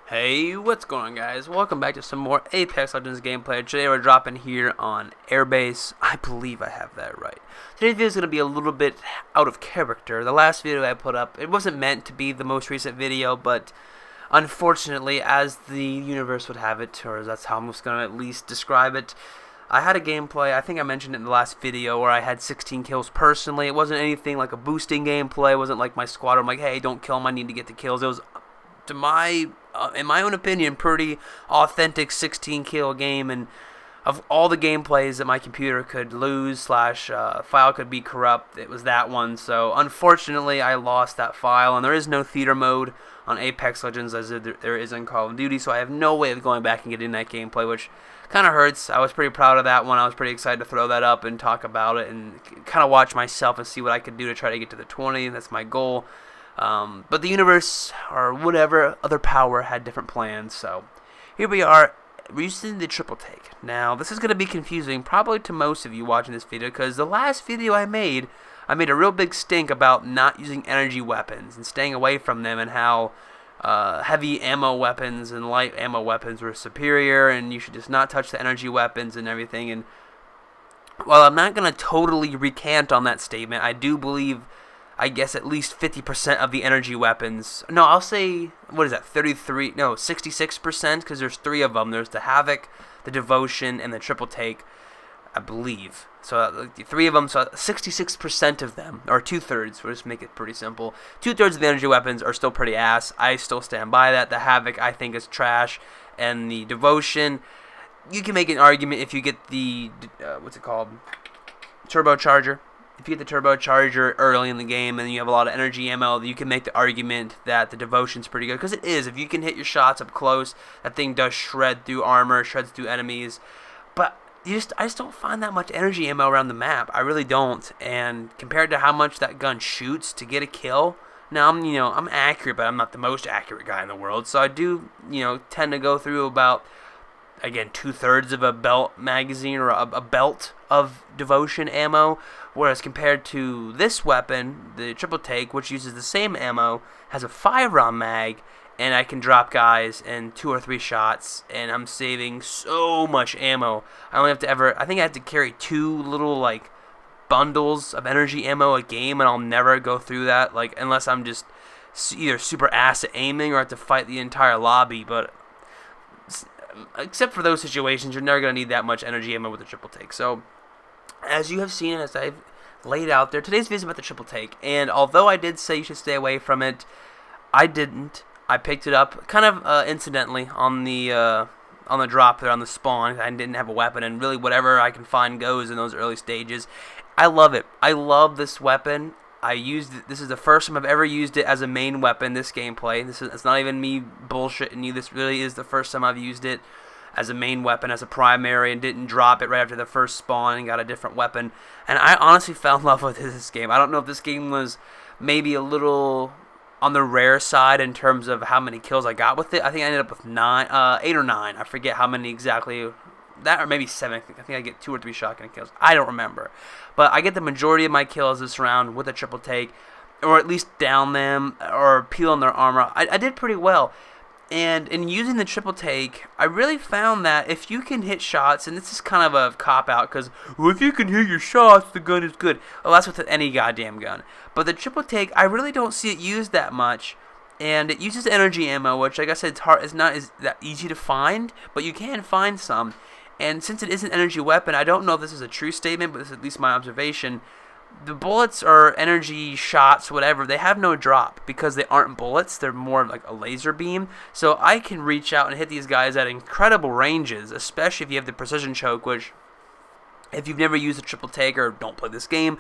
Hey, what's going on, guys? Welcome back to some more Apex Legends gameplay. Today we're dropping here on Airbase. I believe I have that right. Today's video is going to be a little bit out of character. The last video I put up, it wasn't meant to be the most recent video, but unfortunately, as the universe would have it, or that's how I'm just going to at least describe it, I had a gameplay, I think I mentioned it in the last video, where I had 16 kills personally. It wasn't anything like a boosting gameplay. It wasn't like my squad. I'm like, hey, don't kill him, I need to get the kills. It was, to my in my own opinion, pretty authentic 16 kill game, and of all the gameplays that my computer could lose slash file could be corrupt, it was that one. So unfortunately I lost that file, and there is no theater mode on Apex Legends as there is in Call of Duty, so I have no way of going back and getting that gameplay, which kind of hurts. I was pretty proud of that one. I was pretty excited to throw that up and talk about it and kind of watch myself and see what I could do to try to get to the 20. That's my goal. But the universe, or whatever other power, had different plans, so here we are, using the triple take. Now, this is going to be confusing probably to most of you watching this video, because the last video I made a real big stink about not using energy weapons and staying away from them, and how heavy ammo weapons and light ammo weapons were superior, and you should just not touch the energy weapons and everything. And while I'm not going to totally recant on that statement, I do believe, I guess, at least 50% of the energy weapons. No, I'll say, what is that, 33, no, 66%, because there's three of them. There's the Havoc, the Devotion, and the Triple Take, I believe. So the three of them, so 66% of them, or two-thirds, we'll just make it pretty simple. Two-thirds of the energy weapons are still pretty ass. I still stand by that. The Havoc, I think, is trash. And the Devotion, you can make an argument if you get the, what's it called, Turbocharger. If you get the turbocharger early in the game and you have a lot of energy ammo, you can make the argument that the Devotion's pretty good, because it is. If you can hit your shots up close, that thing does shred through armor, shreds through enemies. But I just don't find that much energy ammo around the map. I really don't. And compared to how much that gun shoots to get a kill, now I'm accurate, but I'm not the most accurate guy in the world. So I do, tend to go through about, again, two-thirds of a belt magazine, or a belt of Devotion ammo, whereas compared to this weapon, the Triple Take, which uses the same ammo, has a 5-round mag, and I can drop guys in 2 or 3 shots, and I'm saving so much ammo. I think I have to carry 2 little, like, bundles of energy ammo a game, and I'll never go through that, like, unless I'm just either super ass at aiming or have to fight the entire lobby. But except for those situations, you're never going to need that much energy ammo with the Triple Take. So, as you have seen, as I've laid out there, today's video is about the Triple Take. And although I did say you should stay away from it, I didn't. I picked it up kind of incidentally on the drop there on the spawn. I didn't have a weapon, and really whatever I can find goes in those early stages. I love it. I love this weapon. I used it. This is the first time I've ever used it as a main weapon, this gameplay. It's not even me bullshitting you. This really is the first time I've used it as a main weapon, as a primary, and didn't drop it right after the first spawn and got a different weapon. And I honestly fell in love with this game. I don't know if this game was maybe a little on the rare side in terms of how many kills I got with it. I think I ended up with 8 or 9. I forget how many exactly. That, or maybe 7. I think I get 2 or 3 shotgun kills. I don't remember. But I get the majority of my kills this round with a Triple Take, or at least down them, or peel on their armor. I did pretty well. And in using the Triple Take, I really found that if you can hit shots, and this is kind of a cop-out, because, well, if you can hit your shots, the gun is good. Well, that's with any goddamn gun. But the Triple Take, I really don't see it used that much. And it uses energy ammo, which, like I said, it's not that easy to find, but you can find some. And since it is an energy weapon, I don't know if this is a true statement, but this is at least my observation. The bullets or energy shots, whatever, they have no drop because they aren't bullets. They're more like a laser beam. So I can reach out and hit these guys at incredible ranges, especially if you have the precision choke, which, if you've never used a Triple Take or don't play this game,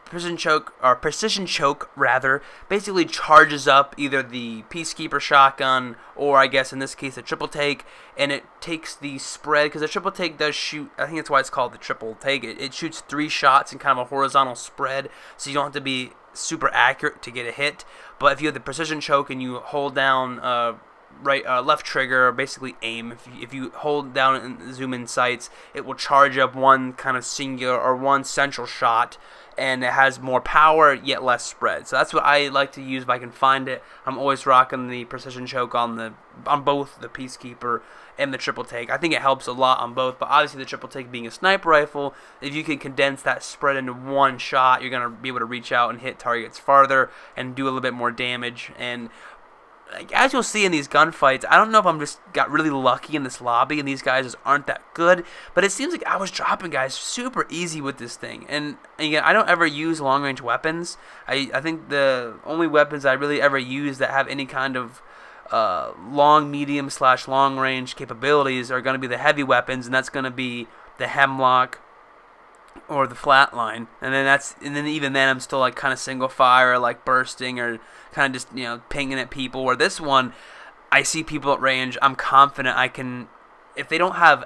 precision choke rather, basically charges up either the Peacekeeper shotgun, or I guess in this case a Triple Take, and it takes the spread, because the Triple Take does shoot, I think that's why it's called the Triple Take, it shoots 3 shots in kind of a horizontal spread, so you don't have to be super accurate to get a hit. But if you have the precision choke and you hold down left trigger, basically aim. If you hold down and zoom in sights, it will charge up one kind of singular or one central shot, and it has more power yet less spread. So that's what I like to use if I can find it. I'm always rocking the precision choke on both the Peacekeeper and the triple take. I think it helps a lot on both, but obviously the triple take being a sniper rifle, if you can condense that spread into one shot, you're going to be able to reach out and hit targets farther and do a little bit more damage. And as you'll see in these gunfights, I don't know if I'm just got really lucky in this lobby and these guys just aren't that good, but it seems like I was dropping guys super easy with this thing. And again, I don't ever use long-range weapons. I think the only weapons I really ever use that have any kind of long, medium / long range capabilities are going to be the heavy weapons, and that's going to be the Hemlock or the Flatline. And then even then I'm still like kind of single fire, like bursting or kind of just, you know, pinging at people. Where this one, I see people at range, I'm confident I can, if they don't have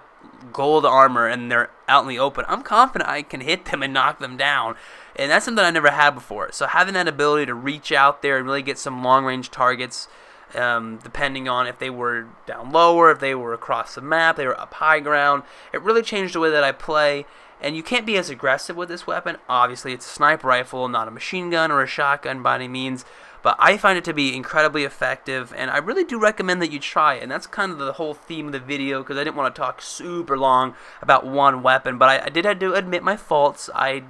gold armor and they're out in the open, I'm confident I can hit them and knock them down. And that's something I never had before. So having that ability to reach out there and really get some long range targets, depending on if they were down lower, if they were across the map, they were up high ground, it really changed the way that I play. And you can't be as aggressive with this weapon. Obviously, it's a sniper rifle, not a machine gun or a shotgun by any means. But I find it to be incredibly effective, and I really do recommend that you try it. And that's kind of the whole theme of the video, because I didn't want to talk super long about one weapon. But I did have to admit my faults. I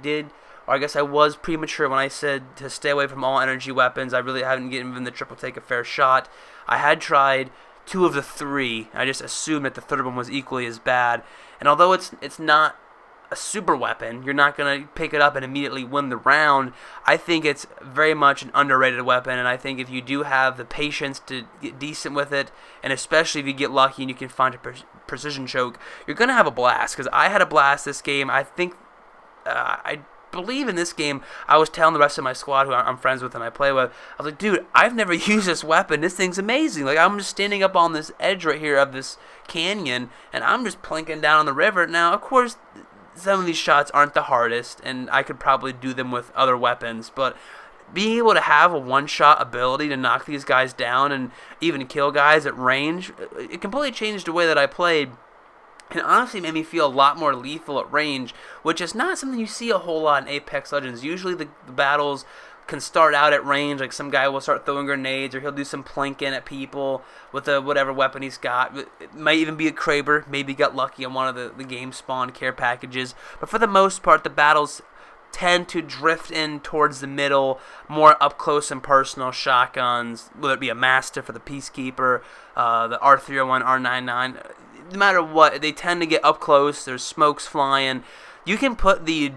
was premature when I said to stay away from all energy weapons. I really haven't given the triple take a fair shot. I had tried 2 of the 3. I just assumed that the third one was equally as bad. And although it's not a super weapon, you're not going to pick it up and immediately win the round, I think it's very much an underrated weapon, and I think if you do have the patience to get decent with it, and especially if you get lucky and you can find a precision choke, you're going to have a blast, because I had a blast this game. I think, I believe in this game, I was telling the rest of my squad who I'm friends with and I play with, I was like, dude, I've never used this weapon. This thing's amazing. Like, I'm just standing up on this edge right here of this canyon, and I'm just plinking down on the river. Now, of course, some of these shots aren't the hardest, and I could probably do them with other weapons, but being able to have a one-shot ability to knock these guys down and even kill guys at range, it completely changed the way that I played, and honestly made me feel a lot more lethal at range, which is not something you see a whole lot in Apex Legends. Usually the battles can start out at range, like some guy will start throwing grenades, or he'll do some plinking at people with whatever weapon he's got. It might even be a Kraber, maybe got lucky on one of the game spawn care packages, but for the most part the battles tend to drift in towards the middle, more up close and personal shotguns, whether it be a Mastiff or the Peacekeeper, the R301, R99, no matter what, they tend to get up close, there's smokes flying. You can put the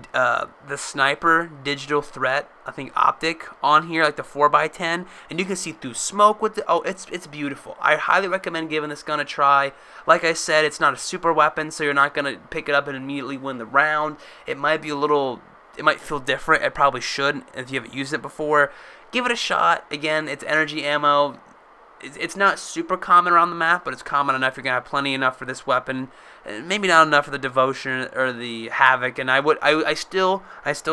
sniper digital threat, I think optic, on here, like the 4x10, and you can see through smoke with it's beautiful. I highly recommend giving this gun a try. Like I said, it's not a super weapon, so you're not going to pick it up and immediately win the round. It might be it might feel different. It probably should if you haven't used it before. Give it a shot. Again, it's energy ammo. It's not super common around the map, but it's common enough. You're going to have plenty enough for this weapon. Maybe not enough for the Devotion or the Havoc. And I still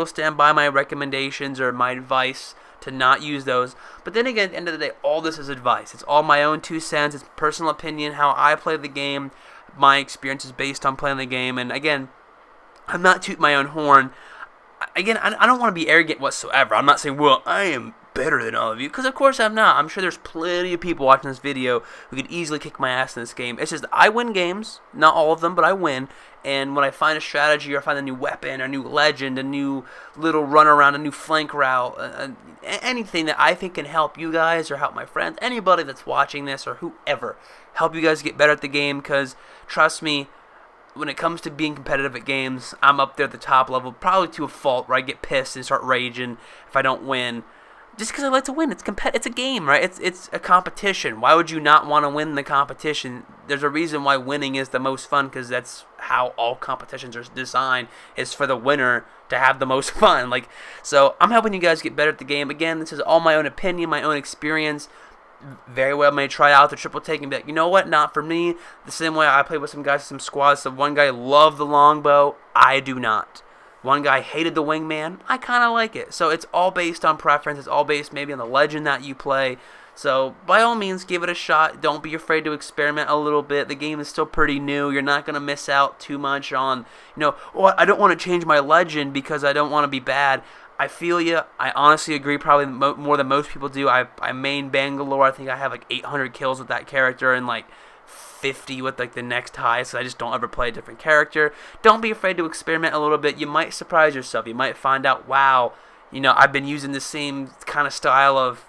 stand by my recommendations or my advice to not use those. But then again, at the end of the day, all this is advice. It's all my own 2 cents. It's personal opinion, how I play the game. My experience is based on playing the game. And again, I'm not tooting my own horn. Again, I don't want to be arrogant whatsoever. I'm not saying, well, I am better than all of you, because of course I'm not. I'm sure there's plenty of people watching this video who could easily kick my ass in this game. It's just I win games, not all of them, but I win. And when I find a strategy or I find a new weapon, a new legend, a new little run around, a new flank route, anything that I think can help you guys or help my friends, anybody that's watching this or whoever, help you guys get better at the game, because trust me, when it comes to being competitive at games, I'm up there at the top level, probably to a fault, where I get pissed and start raging if I don't win. Just because I like to win. It's a game, right? It's a competition. Why would you not want to win the competition? There's a reason why winning is the most fun, because that's how all competitions are designed, is for the winner to have the most fun. So I'm helping you guys get better at the game. Again, this is all my own opinion, my own experience. Very well may try out the triple take and be like, you know what, not for me. The same way I played with some guys, some squads. So one guy loved the longbow, I do not. One guy hated the wingman, I kind of like it. So it's all based on preference. It's all based maybe on the legend that you play. So by all means, give it a shot. Don't be afraid to experiment a little bit. The game is still pretty new. You're not going to miss out too much on, oh, I don't want to change my legend because I don't want to be bad. I feel you. I honestly agree, probably more than most people do. I main Bangalore. I think I have like 800 kills with that character and like 50 with like the next highest. So I just don't ever play a different character. Don't be afraid to experiment a little bit. You might surprise yourself. You might find out, wow, I've been using the same kind of style of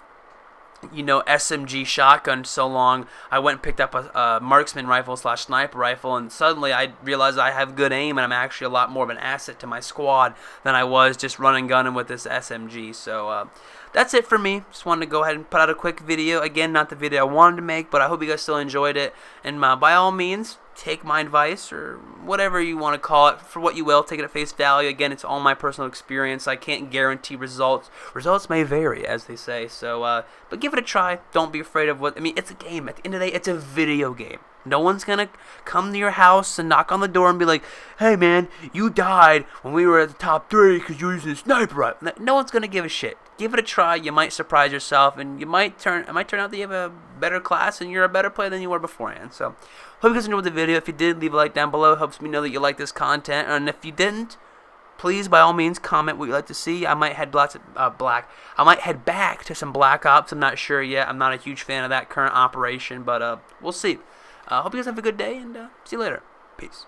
SMG shotgun so long. I went and picked up a marksman rifle / sniper rifle, and suddenly I realized I have good aim, and I'm actually a lot more of an asset to my squad than I was just running gunning with this SMG. So that's it for me. Just wanted to go ahead and put out a quick video. Again, not the video I wanted to make, but I hope you guys still enjoyed it. And by all means, take my advice, or whatever you want to call it, for what you will. Take it at face value. Again, it's all my personal experience. I can't guarantee results. Results may vary, as they say. So, but give it a try. Don't be afraid of it's a game. At the end of the day, it's a video game. No one's going to come to your house and knock on the door and be like, hey man, you died when we were at the top 3 because you were using a sniper rifle. No one's going to give a shit. Give it a try. You might surprise yourself, and it might turn out that you have a better class and you're a better player than you were beforehand. So, hope you guys enjoyed the video. If you did, leave a like down below. It helps me know that you like this content. And if you didn't, please, by all means, comment what you'd like to see. I might head I might head back to some Black Ops. I'm not sure yet. I'm not a huge fan of that current operation, but we'll see. Hope you guys have a good day, and see you later. Peace.